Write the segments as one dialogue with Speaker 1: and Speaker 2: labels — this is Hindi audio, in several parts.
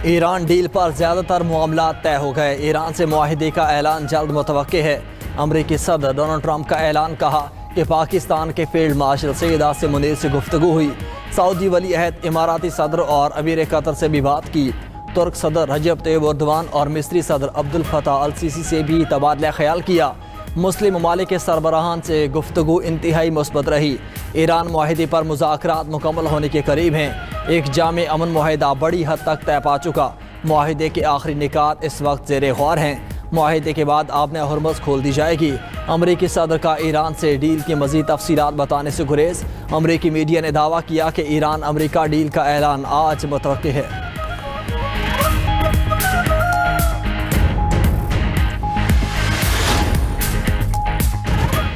Speaker 1: ईरान डील पर ज़्यादातर मामला तय हो गए। ईरान से मुआहिदे का ऐलान जल्द मुतवक्के है। अमरीकी सदर डोनाल्ड ट्रंप का ऐलान, कहा कि पाकिस्तान के फील्ड मार्शल सैयद आसिम मुनीर से गुफ्तगू हुई। सऊदी वली अहद इमाराती सदर और अमीर कतर से भी बात की। तुर्क सदर रजब तैयब एर्दोगान और मिस्री सदर अब्दुल फताह अल सीसी से भी तबादला ख्याल किया। मुस्लिम ममालिक के सरबराहान से गुफ्तगू इंतहाई मुस्बत रही। ईरान मुआहिदे पर मुज़ाकरात मुकम्मल होने के करीब हैं। एक जामे अमन मुआहिदा बड़ी हद तक तय पा चुका। मुआहिदे के आखिरी निकात इस वक्त ज़ेरे गौर हैं। मुआहिदे के बाद आबने हुर्मुज़ खोल दी जाएगी। अमरीकी सदर का ईरान से डील की मज़ीद तफसीलात बताने से गुरेज। अमरीकी मीडिया ने दावा किया कि ईरान अमरीका डील का ऐलान आज मुतवक्के है।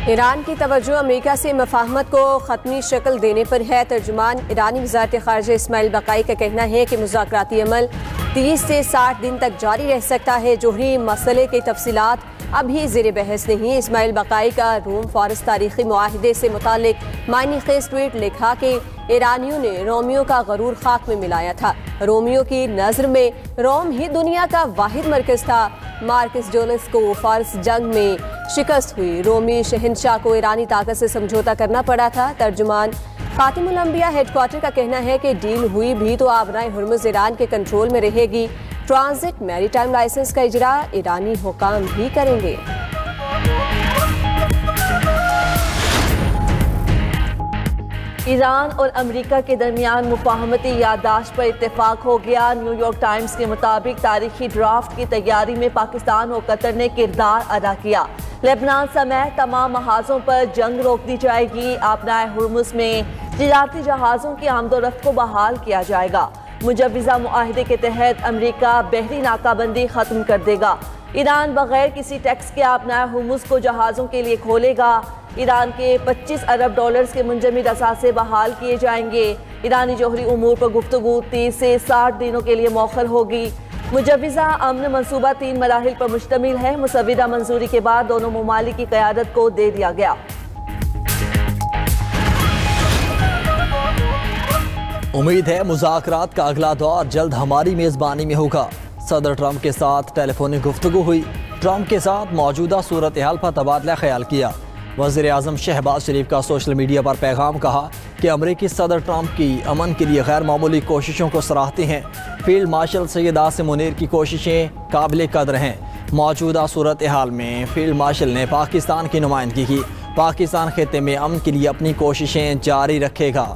Speaker 2: ईरान की तवज्जो अमेरिका से मफाहमत को ख़त्मी शक्ल देने पर है। तर्जुमान ईरानी वज़ारत ख़ारिजा इस्माइल बक़ाई का कहना है कि मुज़ाकराती अमल 30 से 60 दिन तक जारी रह सकता है। जोहरी मसले की तफसीलात अभी ज़ेर बहस नहीं। इस्माइल बक़ाई का रोम फ़ारस तारीख़ी मुआहिदे से मुतालिक मायने ख़ेज़ ट्वीट लिखा कि ईरानियों ने रोमियो का गरूर खाक में मिलाया था। रोमियो की नज़र में रोम ही दुनिया का वाहिद मरकज़ था। मार्कस जोलस को फ़ारस जंग में शिकस्त हुई। रोमी शहनशाह को ईरानी ताकत से समझौता करना पड़ा था। तर्जुमान खातिमुल अंबिया हेडक्वार्टर का कहना है कि डील हुई भी तो आबनाए हुर्मुज़ ईरान के कंट्रोल में रहेगी। ट्रांजिट मैरीटाइम लाइसेंस का इजरा ईरानी हुकाम भी करेंगे।
Speaker 3: ईरान और अमेरिका के दरमियान मुफाहमती याददाश्त पर इत्तेफाक हो गया। न्यूयॉर्क टाइम्स के मुताबिक तारीखी ड्राफ्ट की तैयारी में पाकिस्तान और कतर ने किरदार अदा किया। लेबनान समेत तमाम महाजों पर जंग रोक दी जाएगी। आबनाए हुर्मुज़ में तिजारती जहाज़ों की आमदोरफ्त को बहाल किया जाएगा। मुजव्वज़ा मुआहिदे के तहत अमेरिका बहरी नाकाबंदी ख़त्म कर देगा। ईरान बगैर किसी टैक्स के आबनाए हुर्मुज़ को जहाज़ों के लिए खोलेगा। ईरान के 25 अरब डॉलर्स के मुंजमद असासे बहाल किए जाएंगे। ईरानी जोहरी उमूर पर गुफ्तगू 30 से 60 दिनों के लिए मौखर होगी। मुजव्वज़ा अमन मनसूबा 3 मराहिल पर मुश्तमिल है। मुसविदा मंजूरी के बाद दोनों ममालिक की क़यादत को दे दिया गया।
Speaker 1: उम्मीद है मुज़ाकरात का अगला दौर जल्द हमारी मेज़बानी में होगा। सदर ट्रंप के साथ टेलीफोनिक गुफ्तगू हुई। ट्रंप के साथ मौजूदा सूरत हाल पर तबादला ख्याल किया। वज़ीर आज़म शहबाज शरीफ का सोशल मीडिया पर पैगाम, कहा कि अमरीकी सदर ट्रंप की अमन के लिए गैर मामूली कोशिशों को सराहते हैं। फील्ड मार्शल सैयद आसिम मुनीर की कोशिशें काबिल कदर हैं। मौजूदा सूरत हाल में फील्ड मार्शल ने पाकिस्तान की नुमाइंदगी की। पाकिस्तान खित्ते में अमन के लिए अपनी कोशिशें जारी रखेगा।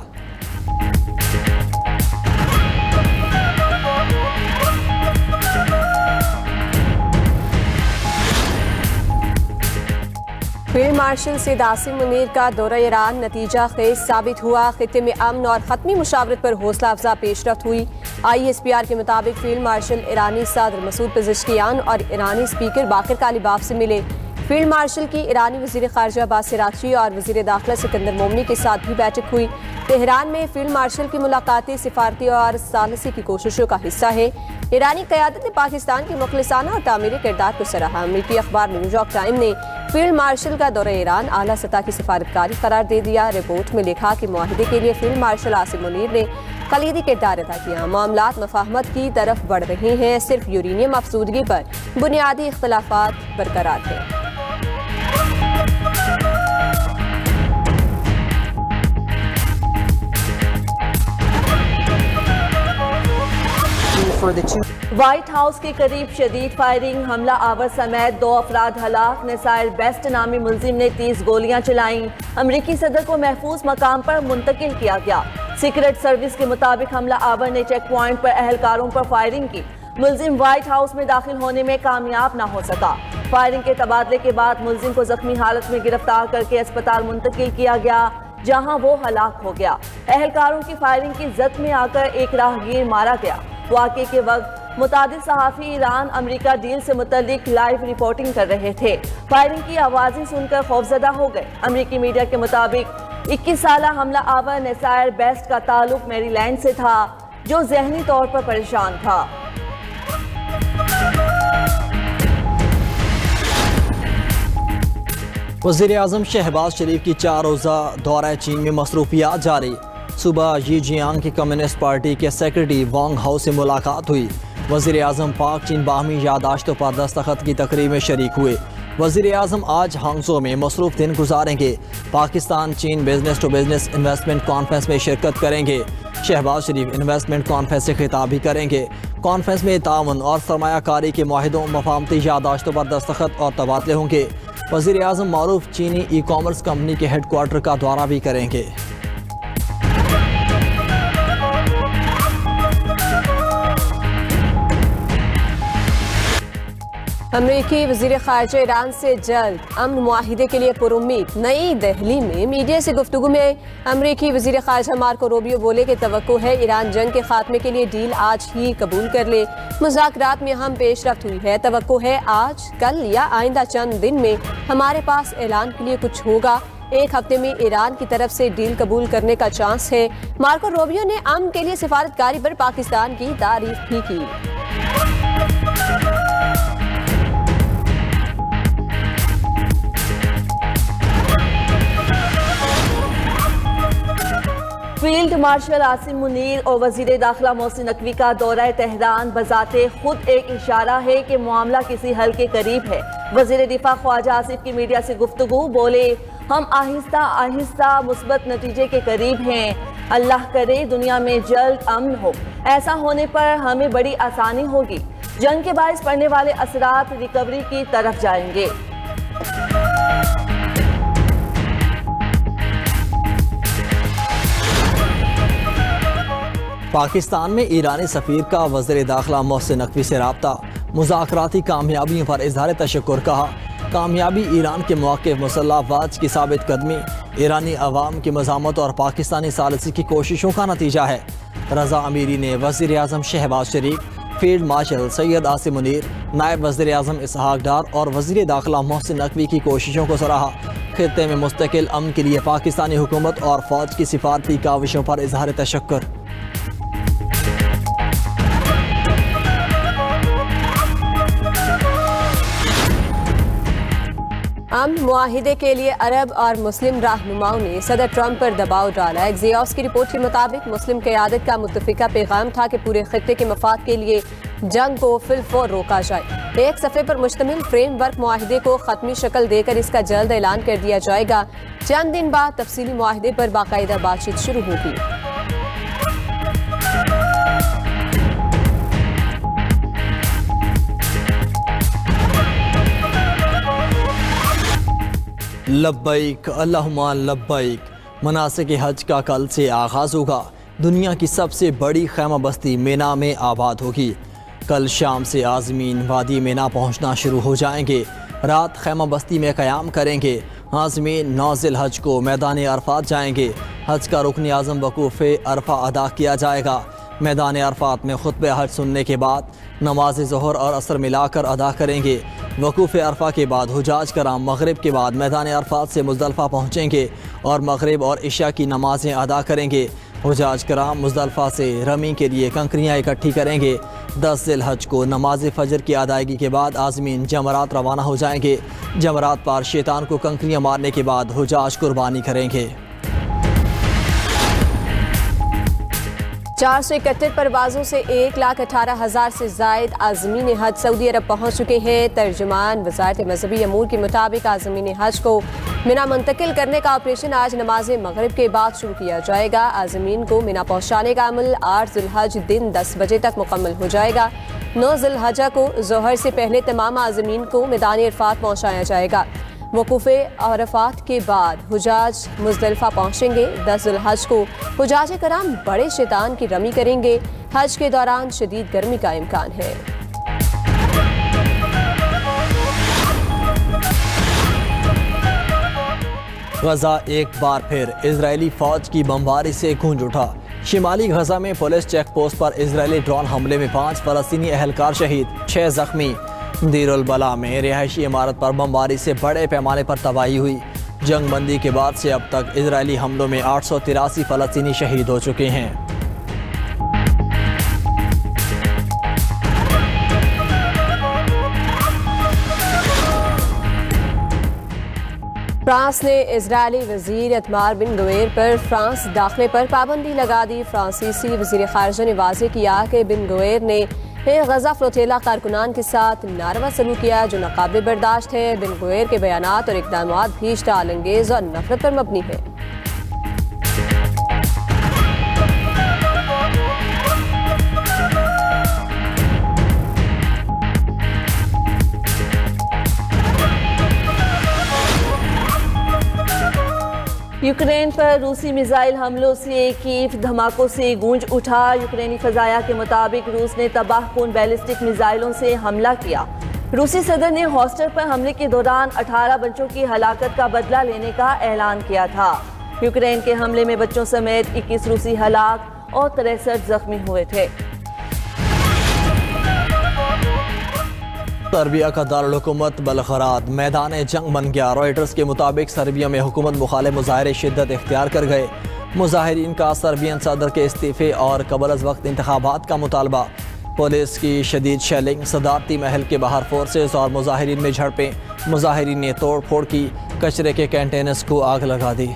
Speaker 2: फील्ड मार्शल सैयद आसिम मुनीर का दौरा ईरान नतीजा खेज साबित हुआ। खित्ते में अमन और ख़त्मी मुशावरत पर हौसला अफजा पेशरफ्त हुई। ISPR के मुताबिक फील्ड मार्शल ईरानी सदर मसूद पेज़ेश्कियान और ईरानी स्पीकर बाकर कालिबाफ से मिले। फील्ड मार्शल की ईरानी वज़ीर ख़ारिजा अब्बास अराग़ची और वज़ीर दाखिला सिकंदर मोमनी के साथ भी बैठक हुई। तेहरान में फील्ड मार्शल की मुलाकातें सिफारती और सालसी की कोशिशों का हिस्सा है। ईरानी क़यादत ने पाकिस्तान के मुखलिसाना और तामीरी किरदार को सराहा। अमरीकी अखबार न्यूयॉर्क टाइम ने फील्ड मार्शल का दौरा ईरान आला सतह की सिफारतकारी करार दे दिया। रिपोर्ट में लिखा कि मुआहिदे के लिए फील्ड मार्शल आसिम मुनीर ने कलीदी किरदार अदा किया। मामलात मफाहमत की तरफ बढ़ रहे हैं। सिर्फ यूरेनियम अफसूदगी पर बुनियादी इख्तलाफात बरकरार हैं।
Speaker 3: व्हाइट हाउस के करीब शदीद फायरिंग, हमला आवर समेत 2 अफराद हलाक। नसायर बेस्ट नामी मुलजिम ने 30 गोलियां चलाईं। अमरीकी सदर को महफूज मकाम पर मुंतकिल किया गया। सीक्रेट सर्विस के मुताबिक हमला आवर ने चेक पॉइंट पर अहलकारों पर फायरिंग की। मुलजिम व्हाइट हाउस में दाखिल होने में कामयाब न हो सका। फायरिंग के तबादले के बाद मुलजिम को जख्मी हालत में गिरफ्तार करके अस्पताल मुंतकिल किया गया, जहां वो हलाक हो गया। अहलकारों की फायरिंग की जद में आकर एक राहगीर मारा गया। वाक़े के वक्त मुतादिद सहाफ़ी ईरान अमेरिका डील से मुतल्लिक लाइव रिपोर्टिंग कर रहे थे। फायरिंग की आवाज़ें सुनकर खौफजदा हो गए। अमेरिकी मीडिया के मुताबिक 21 साला हमला आवर नसायर बेस्ट का ताल्लुक मैरीलैंड से था, जो जहनी तौर पर परेशान था।
Speaker 1: वज़ीर आज़म शहबाज शरीफ की 4 रोज़ा दौरा चीन में मसरूफियात जारी। सुबह यी जियांग की कम्युनिस्ट पार्टी के सेक्रेटरी वांग हाउ से मुलाकात हुई। वज़ीर आज़म पाक चीन बाहमी यादाश्तों पर दस्तखत की तकरीब में शरीक हुए। वज़ीर आज़म आज हांगझो में मसरूफ़ दिन गुजारेंगे। पाकिस्तान चीन business to business investment conference में शिरकत करेंगे। शहबाज शरीफ इन्वेस्टमेंट कॉन्फ्रेंस से खिताब भी करेंगे। कॉन्फ्रेंस में ताउन और सरमायाकारी के मुआहिदों मफाहमती यादाश्तों पर दस्तखत और तबादले होंगे। वज़ीर आज़म मारूफ चीनी ई कॉमर्स कंपनी के हेडक्वार्टर का दौरा भी करेंगे।
Speaker 2: अमरीकी वज़ीर ख़ारिजा ईरान से जल्द अमन मुआहिदे के लिए पुरुम्मीद। नई दिल्ली में मीडिया से गुफ्तगू में अमरीकी वज़ीर ख़ारिजा मार्को रूबियो बोले कि तवक्को है ईरान जंग के खात्मे के लिए डील आज ही कबूल कर ले। मुज़ाकरात में अहम पेशरफ्त हुई है। तवक्को है आज, कल या आइंदा चंद दिन में हमारे पास ऐलान के लिए कुछ होगा। एक हफ्ते में ईरान की तरफ से डील कबूल करने का चांस है। मार्को रूबियो ने अमन के लिए सिफारतकारी पर पाकिस्तान की तारीफ भी की।
Speaker 3: फील्ड मार्शल आसिम मुनीर और वजीर दाखिला मोहसिन नकवी का दौरा तेहरान बजाते खुद एक इशारा है कि मामला किसी हल के करीब है। वजीर दिफा ख्वाजा आसिफ की मीडिया से गुफ्तगू, बोले हम आहिस्ता आहिस्ता मुस्बत नतीजे के करीब हैं। अल्लाह करे दुनिया में जल्द अमन हो। ऐसा होने पर हमें बड़ी आसानी होगी। जंग के बायस पड़ने वाले असरात रिकवरी की तरफ जाएंगे।
Speaker 1: पाकिस्तान में ईरानी सफ़ीर का वज़ीर दाखिला मोहसिन नकवी से रब्ता। मुज़ाकराती कामयाबियों पर इज़हार तशक्कुर कहा। कामयाबी ईरान के मौक़िफ़ मुसल्लह अफ़वाज की साबित कदमी, ईरानी अवाम की मज़ामत और पाकिस्तानी सालिसी की कोशिशों का नतीजा है। रज़ा अमीरी ने वज़ीर आज़म शहबाज शरीफ, फील्ड मार्शल सैयद आसिम मुनीर, नायब वज़ीर आज़म इसहाक डार और वज़ीर दाखिला मोहसिन नकवी की कोशिशों को सराहा। खित्ते में मुस्तकिल अमन के लिए पाकिस्तानी हुकूमत और फ़ौज की सिफारती काविशों पर इज़हार तशक्कुर।
Speaker 2: अमन मुआहिदे के लिए अरब और मुस्लिम रहनुमाओं ने सदर ट्रंप पर दबाव डाला। एक्सियोस की रिपोर्ट के मुताबिक मुस्लिम क़यादत का मुत्तफ़िका पैगाम था कि पूरे खित्ते के मफाद के लिए जंग को फिलफौर रोका जाए। एक सफ़े पर मुश्तमिल फ्रेमवर्क मुआहिदे को ख़त्मी शक्ल देकर इसका जल्द ऐलान कर दिया जाएगा। चंद दिन बाद तफसीली मुआहिदे पर बाकायदा बातचीत शुरू होगी।
Speaker 1: लब्बैक अल्लाहुम्मा लब्बैक। मनासिक हज का कल से आगाज़ होगा। दुनिया की सबसे बड़ी खैमा बस्ती मिना में आबाद होगी। कल शाम से आज़मीन वादी मिना पहुंचना शुरू हो जाएंगे। रात खैमा बस्ती में क़याम करेंगे। आज़मीन 9 ज़िलहज को मैदान अरफात जाएंगे। हज का रुकन आज़म वकूफ़ अरफा अदा किया जाएगा। मैदान अरफात में खुतबे हज सुनने के बाद नमाज ज़ोहर और असर मिलाकर अदा करेंगे। वकूफ़ अरफा के बाद हुजाज कराम मगरिब के बाद मैदान अरफात से मुज़दलिफ़ा पहुँचेंगे और मगरिब और इशा की नमाज़ें अदा करेंगे। हुजाज कराम मुज़दलिफ़ा से रमी के लिए कंकरियाँ इकट्ठी करेंगे। 10 ज़िलहज को नमाज फ़जर की अदायगी के बाद आज़मीन जमरात रवाना हो जाएंगे। जमरात पर शैतान को कंकरियाँ मारने के बाद हुजाज कुर्बानी करेंगे।
Speaker 2: 431 परवाज़ों से 1,18,000 से ज़ायद आज़मीन हज सऊदी अरब पहुँच चुके हैं। तर्जुमान वज़ारत मज़हबी अमूर के मुताबिक आज़मीन हज को मिना मुंतकिल करने का ऑपरेशन आज नमाज मगरिब के बाद शुरू किया जाएगा। आज़मीन को मिना पहुँचाने का अमल 8 ज़िलहज दिन 10 बजे तक मुकम्मल हो जाएगा। 9 ज़िलहजा को ज़ोहर से पहले तमाम आज़मीन को मैदान अरफात पहुँचाया जाएगा। वकूफ़ अरफात के बाद हुजाज मुज़दलिफ़ा पहुँचेंगे। 10 ज़िलहज को हुजाज कराम बड़े शैतान की रमी करेंगे। हज के दौरान शदीद गर्मी का इम्कान है।
Speaker 1: गजा एक बार फिर इजरायली फ़ौज की बमबारी से गूंज उठा। शिमाली गजा में पुलिस चेक पोस्ट पर इजरायली ड्रोन हमले में 5 फ़लस्तीनी अहलकार शहीद, 6 ज़ख्मी। दीरुल बला में रिहायशी इमारत पर बमबारी से बड़े पैमाने पर तबाही हुई। जंग बंदी के बाद से अब तक इजरायली हमलों में 883 फ़लस्तीनी शहीद हो चुके हैं।
Speaker 2: फ्रांस ने इजरायली वज़ीर इतमार बिन गवेर पर फ्रांस दाखिले पर पाबंदी लगा दी। फ्रांसीसी वज़ीर ख़ारिजा ने वाज़ेह किया कि बिन गवेर ने फिर गजा फ्लोटेला कारकुनान के साथ नारवा सलूक किया जो नाकाबिल बर्दाश्त है। बिन गुएर के बयानात और इक़दामात भी इश्ताल अंगेज और नफरत पर मबनी है।
Speaker 3: यूक्रेन पर रूसी मिसाइल हमलों से कीव धमाकों से गूंज उठा। यूक्रेनी फजाया के मुताबिक रूस ने तबाहकुन बैलिस्टिक मिसाइलों से हमला किया। रूसी सदर ने हॉस्टल पर हमले के दौरान 18 बच्चों की हलाकत का बदला लेने का ऐलान किया था। यूक्रेन के हमले में बच्चों समेत 21 रूसी हलाक और 63 जख्मी हुए थे।
Speaker 1: सर्बिया का दारुल-हुकूमत बलगराद मैदान जंग बन गया। रॉयटर्स के मुताबिक सर्बिया में हुकूमत मुखालिफ मुजाहरे शिद्दत इख्तियार कर गए। मुजाहिरीन का सर्बियन सदर के इस्तीफे और कबल अज़ वक्त इंतखाबात का मुतालबा। पुलिस की शदीद शेलिंग, सदारती महल के बाहर फोर्सेस और मुजाहिरीन में झड़पें। मुजाहिरीन ने तोड़ फोड़ की, कचरे के कंटेनर्स को आग लगा दी।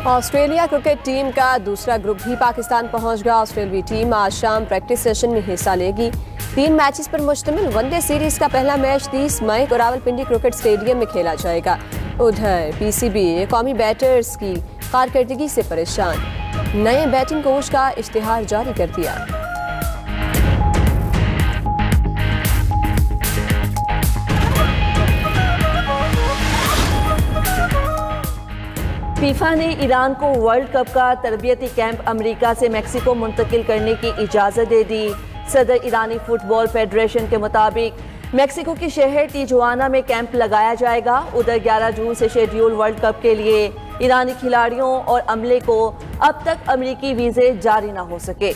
Speaker 2: ऑस्ट्रेलिया क्रिकेट टीम का दूसरा ग्रुप भी पाकिस्तान पहुंच गया। ऑस्ट्रेलियाई टीम आज शाम प्रैक्टिस सेशन में हिस्सा लेगी। 3 मैचेस पर मुश्तमिल वनडे सीरीज का पहला मैच 30 मई को रावलपिंडी क्रिकेट स्टेडियम में खेला जाएगा। उधर पीसीबी कौमी बैटर्स की कारकर्दगी से परेशान, नए बैटिंग कोच का इश्तिहार जारी कर दिया।
Speaker 3: फीफा ने ईरान को वर्ल्ड कप का तरबियती कैंप अमेरिका से मेक्सिको मुंतकिल करने की इजाज़त दे दी। सदर ईरानी फुटबॉल फेडरेशन के मुताबिक मेक्सिको के शहर तिजुआना में कैंप लगाया जाएगा। उधर 11 जून से शेड्यूल वर्ल्ड कप के लिए ईरानी खिलाड़ियों और अमले को अब तक अमेरिकी वीज़े जारी न हो सके।